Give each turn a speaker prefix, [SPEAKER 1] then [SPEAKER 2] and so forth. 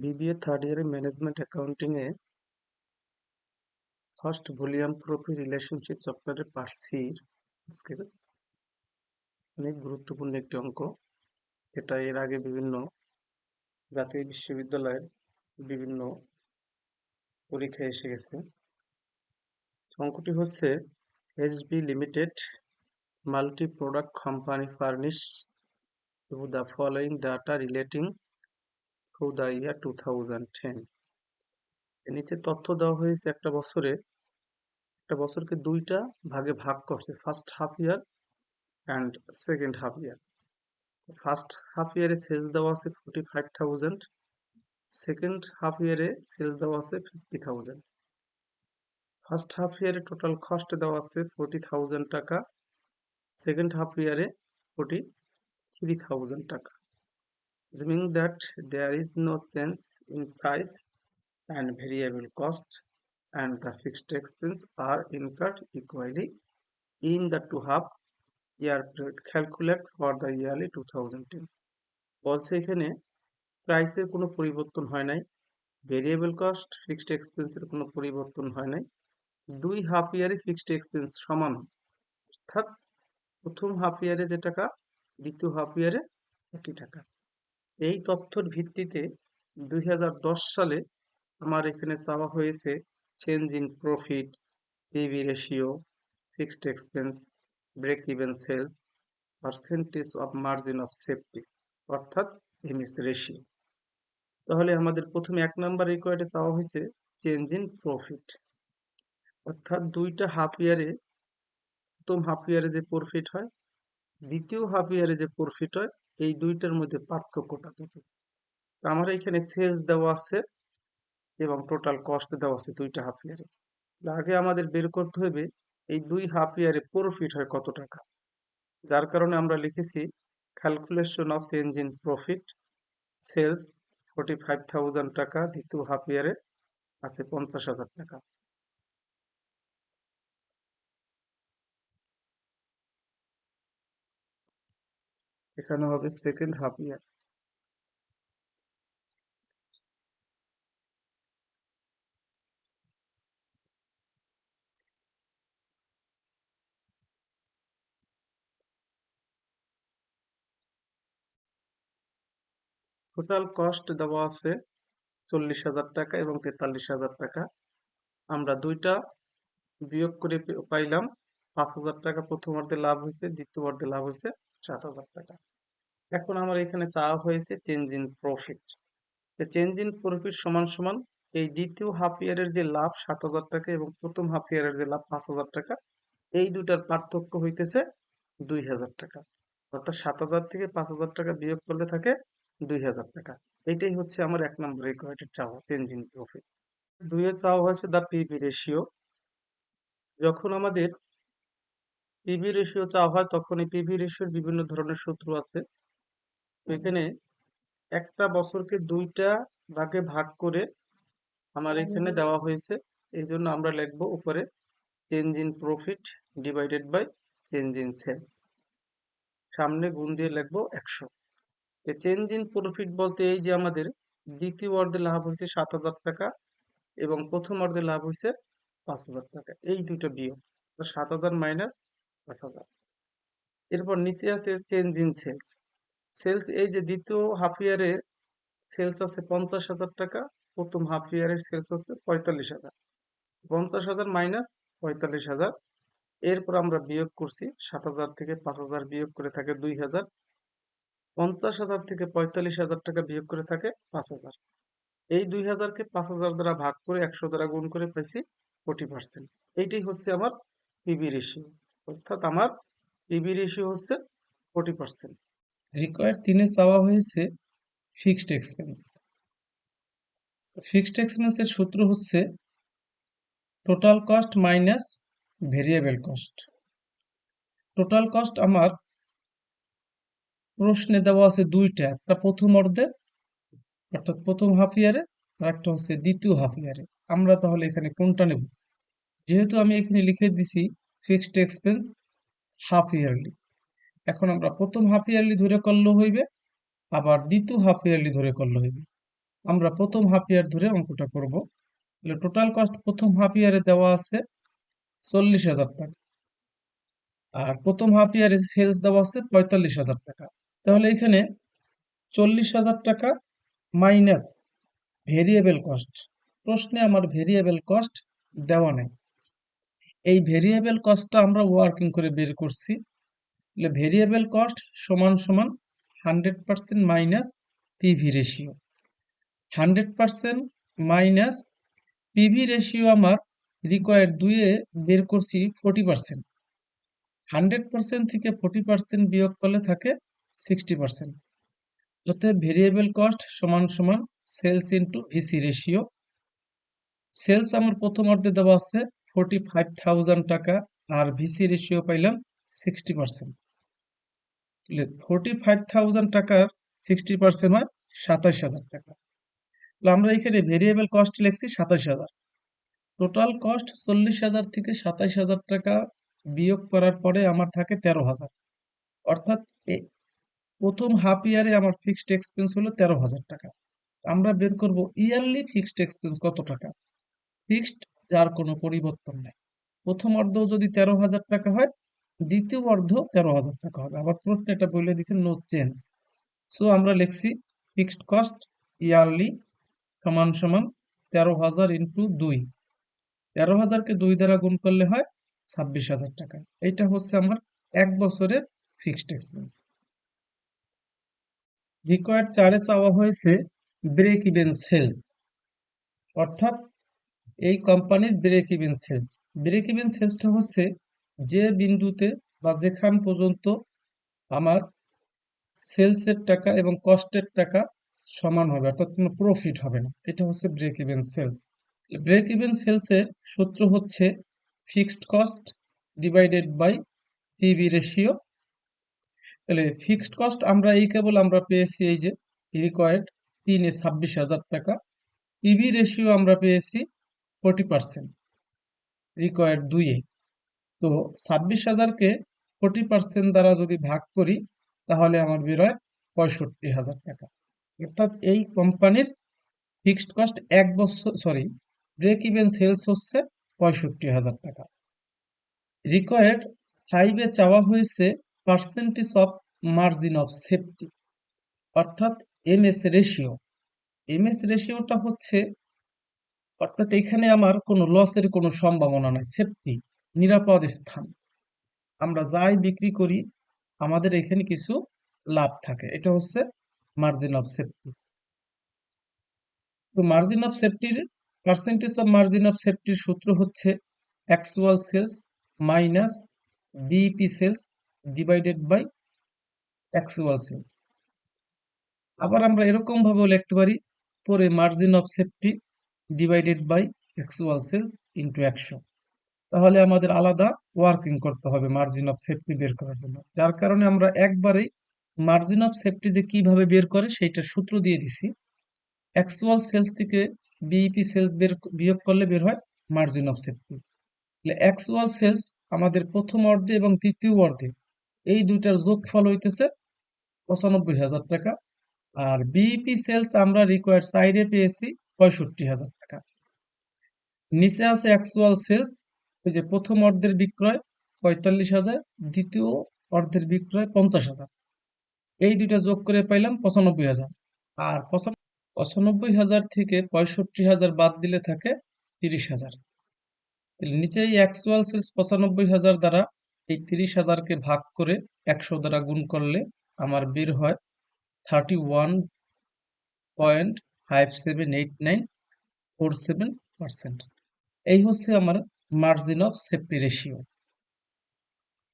[SPEAKER 1] BBA third ইয়ারে management accounting এ first volume profit relationship চ্যাপ্টারের part সির আজকে অনেক গুরুত্বপূর্ণ একটি অঙ্ক। এটা এর আগে বিভিন্ন জাতীয় বিশ্ববিদ্যালয়ের বিভিন্ন পরীক্ষায় এসে গেছে। অঙ্কটি হচ্ছে SB limited multi product company furnish to the following data relating to the year 2010। এর নিচে তথ্য দেওয়া হয়েছে একটা বছরকে দুইটা ভাগে ভাগ করছে, first half year and second half year. First half ইয়ারে সেলস দেওয়া আছে 45,000, সেকেন্ড হাফ ইয়ারে সেলস দেওয়া আছে 50,000। ফার্স্ট হাফ ইয়ারে টোটাল কস্ট দেওয়া আছে 40,000 টাকা, সেকেন্ড হাফ ইয়ারে 43,000 টাকা। Assuming that there is no change in price and variable cost and the fixed expense are incurred equally in the two half year period, calculate for the yearly 2010। বলছে এখানে প্রাইসের কোনো পরিবর্তন হয় নাই, ভেরিয়েবল কস্ট ফিক্সড এক্সপেন্সের কোনো পরিবর্তন হয় নাই, দুই হাফ ইয়ারে ফিক্সড এক্সপেন্স সমান, অর্থাৎ প্রথম হাফ ইয়ারে যে টাকা দ্বিতীয় হাফ ইয়ারে একই টাকা। এই তথ্যের ভিত্তিতে 2010 সালে আমার এখানে চাওয়া হয়েছে change in profit, PV ratio, fixed expense, break even sales, percentage of margin of safety, অর্থাৎ এমএস রেশিও। তাহলে আমাদের প্রথমে 1 নাম্বার রিকোয়ার্ডে চাওয়া হয়েছে চেঞ্জ ইন প্রফিট, অর্থাৎ দুইটা হাফ ইয়ারে প্রথম হাফ ইয়ারে যে প্রফিট হয় দ্বিতীয় হাফ ইয়ারে যে প্রফিট হয় এই দুইটার মধ্যে পার্থক্যটা কত। আমার এখানে সেলস দেওয়া আছে এবং টোটাল কস্ট দেওয়া আছে দুইটা হাফ ইয়ারে। আগে আমাদের বের করতে হবে এই দুই হাফ ইয়ারে প্রফিট হয় কত টাকা, যার কারণে আমরা লিখেছি calculation of change in profit, sales 45,000 টাকা, দ্বিতীয় হাফ ইয়ারে আছে 50,000 টাকা। এখানে হবে সেকেন্ড হাফ ইয়ার। টোটাল কস্ট দেওয়া আছে 40,000 টাকা এবং 43,000 টাকা। আমরা দুইটা বিয়োগ করে পাইলাম 5,000 টাকা। প্রথমার্ধে লাভ হয়েছে, দ্বিতীয়ার্ধে লাভ হয়েছে 7,000 টাকা। এখন আমার এখানে চাওয়া হয়েছে change in profit. Change in profit সমান সমান এই দ্বিতীয় হাফ ইয়ারের যে লাভ 7,000 টাকা এবং প্রথম হাফ ইয়ারের যে লাভ 5,000 টাকা, এই দুটার পার্থক্য হইতেছে 2,000 টাকা। অর্থাৎ 7,000 থেকে 5,000 টাকা বিয়োগ করলে থাকে 2,000 টাকা। এটাই হচ্ছে আমার 1 নম্বর রিকোয়ার্ডেড চাওয়া চেঞ্জ ইন প্রফিট। 2 এ চাওয়া হয়েছে দ্য পিভি রেশিও। যখন আমাদের পিভি রেশিও চাওয়া হয় তখন এই পিভি রেশিওর বিভিন্ন ধরনের সূত্র আছে। এখানে একটা বছরকে দুইটা ভাগে ভাগ করে আমার এখানে দেওয়া হয়েছে, এই জন্য আমরা লিখবো উপরে change in profit divided by change in sales, সামনে গুণ দিয়ে লিখবো 100। চেঞ্জ ইন প্রফিট বলতে এই যে আমাদের দ্বিতীয় অর্ধে লাভ হয়েছে 7,000 টাকা এবং প্রথম অর্ধে লাভ হয়েছে 5,000 টাকা, এই দুটো বিয়োগ 7,000 মাইনাস 5,000। এরপর নিচে আছে চেঞ্জ ইন সেলস। সেলস এই যে দ্বিতীয় হাফ ইয়ারে সেলস আছে 50,000 টাকা, প্রথম হাফ ইয়ারের সেলস হচ্ছে 45,000, 50,000 মাইনাস 45,000। এরপর আমরা বিয়োগ করছি 7,000 থেকে 5,000 বিয়োগ করে থাকে 2,000, 50,000 থেকে 45,000 টাকা বিয়োগ করে থাকে 5,000। এই 2,000কে 5,000 দ্বারা ভাগ করে 100 দ্বারা গুণ করে পেয়েছি 40%। এইটাই হচ্ছে আমার পিবি রেশিও, অর্থাৎ আমার পিবি রেশিও হচ্ছে 40%। রিকোয়ার্ড 3 এ চাওয়া হয়েছে ফিক্সড এক্সপেন্স। ফিক্সড এক্সপেন্সের সূত্র হচ্ছে total cost minus variable cost. Total cost আমার প্রশ্নে দেওয়া আছে দুইটা, একটা প্রথম অর্ধে অর্থাৎ প্রথম হাফ ইয়ারে আর একটা হচ্ছে দ্বিতীয় হাফ ইয়ারে। আমরা তাহলে এখানে কোনটা নেব? যেহেতু আমি এখানে লিখে দিছি ফিক্সড এক্সপেন্স হাফ ইয়ারলি, এখন আমরা প্রথম হাফ ইয়ারলি ধরে করলেও হইবে, আবার দ্বিতীয় হাফ ইয়ারলি ধরে করলে হইবে। আমরা প্রথম হাফ ইয়ার ধরে অঙ্কটা করব। তাহলে টোটাল কস্ট প্রথম হাফ ইয়ারে দেওয়া আছে 40,000 টাকা, আর প্রথম হাফ ইয়ারে সেলস দেওয়া আছে 45,000 টাকা। তাহলে এখানে 40,000 টাকা মাইনাস ভেরিয়েবল কস্ট, প্রশ্নে আমার ভেরিয়েবল কস্ট দেওয়া নেই। এই ভেরিয়েবল কস্টটা আমরা ওয়ার্কিং করে বের করছি। তাহলে ভেরিয়েবল কস্ট সমান সমান 100% minus PV ratio. 100% minus PV ratio আমার রিকোয়ার্ড 2-এ বের করছি 40%। 100% থেকে 40% বিয়োগ করলে থাকে 60%। অতএব ভেরিয়েবল কস্ট সমান সমান sales into VC ratio. Sales আমার প্রথম অর্ধে দেওয়া আছে 45,000 টাকা, আর ভিসি রেশিও পাইলাম 60%। 45,000 টাকার 60% হয় 27,000 টাকা। তাহলে আমরা এখানে ভেরিয়েবল কস্ট লিখছি 27,000। টোটাল কস্ট 40,000 থেকে 27,000 টাকা বিয়োগ করার পরে আমার থাকে 13,000। অর্থাৎ প্রথম হাফ ইয়ারে আমার ফিক্সড এক্সপেন্স হলো 13,000 টাকা। আমরা বের করব ইয়ারলি ফিক্সড এক্সপেন্স কত টাকা। ফিক্সড, যার কোনো পরিবর্তন নেই। প্রথম অর্ধ যদি 13,000 টাকা হয়, দ্বিতীয় অর্ধ 13,000 টাকা হবে। আবার প্রশ্ন এটা বলে দিচ্ছে নো চেঞ্জ। সো আমরা লিখছি ফিক্সড কস্ট ইয়ারলি সমান সমান 13,000 ইন্টু 2। 13,000-কে 2 দ্বারা গুণ করলে হয় 26,000 টাকা। এটা হচ্ছে আমার 1 বছরের ফিক্সড এক্সপেন্স। রিকোয়ার্ড 4-এ চাওয়া হয়েছে ব্রেক ইভেন সেলস, অর্থাৎ এই কোম্পানির break even sales. Break even সেলসটা হচ্ছে যে বিন্দুতে বা যেখান পর্যন্ত আমার সেলসের টাকা এবং কস্টের টাকা সমান হবে, অর্থাৎ কোনো প্রফিট হবে না। এটা হচ্ছে break even sales. Break even সেলসের সূত্র হচ্ছে fixed cost divided by PV ratio. তাহলে ফিক্সড কস্ট আমরা কেবল আমরা পেয়েছি এই যে রিকোয়ার্ড 3-এ 26,000 টাকা। পিভি রেশিও আমরা পেয়েছি 40%, রিকোয়ার্ড 2-এ। তো 26,000-কে 40% দ্বারা যদি ভাগ করি তাহলে আমার বের হয় 65,000 টাকা। অর্থাৎ এই কোম্পানির ফিক্সড কস্ট 1 বছর, সরি, ব্রেক ইভেন সেলস হচ্ছে 65,000 টাকা। রিকোয়ার্ড 5-এ চাওয়া হয়েছে percentage of margin of safety, অর্থাৎ এমএস রেশিও। এমএস রেশিওটা হচ্ছে, অর্থাৎ এখানে আমার কোনো লসের কোনো সম্ভাবনা নাই, সেফটি, নিরাপদ স্থান। আমরা যাই বিক্রি করি আমাদের এখানে কিছু লাভ থাকে, এটা হচ্ছে মার্জিন অফ সেফটি। তো মার্জিন অফ সেফটির পার্সেন্টেজ অফ মার্জিন অফ সেফটির সূত্র হচ্ছে actual sales minus BEP sales divided by actual sales. আবার আমরা এরকম ভাবেও লিখতে পারি, পরে margin of safety divided by actual sales into 100। তাহলে আমাদের আলাদা ওয়ার্কিং করতে হবে মার্জিন অফ সেফটি বের করার জন্য, যার কারণে আমরা একবারেই মার্জিন অফ সেফটি যে কিভাবে বের করে সেইটা সূত্র দিয়ে দিছি। অ্যাকচুয়াল সেলস থেকে বিইপি সেলস বিয়োগ করলে বের হয় margin of safety. Actual sales আমাদের প্রথম অর্ধে এবং তৃতীয় অর্ধে এই দুইটার যোগফল হইতেছে 95,000 টাকা, আর বিইপি সেলস আমরা রিকোয়ার্ড সাইডে পেয়েছি 65,000 টাকা। নিচে আছে অ্যাকচুয়াল সেলস, ওই যে প্রথম অর্ধের বিক্রয় 45,000, দ্বিতীয় অর্ধের বিক্রয় 50,000, এই দুইটা যোগ করে পাইলাম 95,000। আর 95,000 থেকে 65,000 বাদ দিলে থাকে 30,000। তাহলে নিচে এই অ্যাকচুয়াল সেলস 95,000 দ্বারা এই 30,000-কে ভাগ করে 100 দ্বারা গুণ করলে আমার বের হয় 31.578947%। এই হচ্ছে আমার মার্জিন অফ সেফটি রেশিও।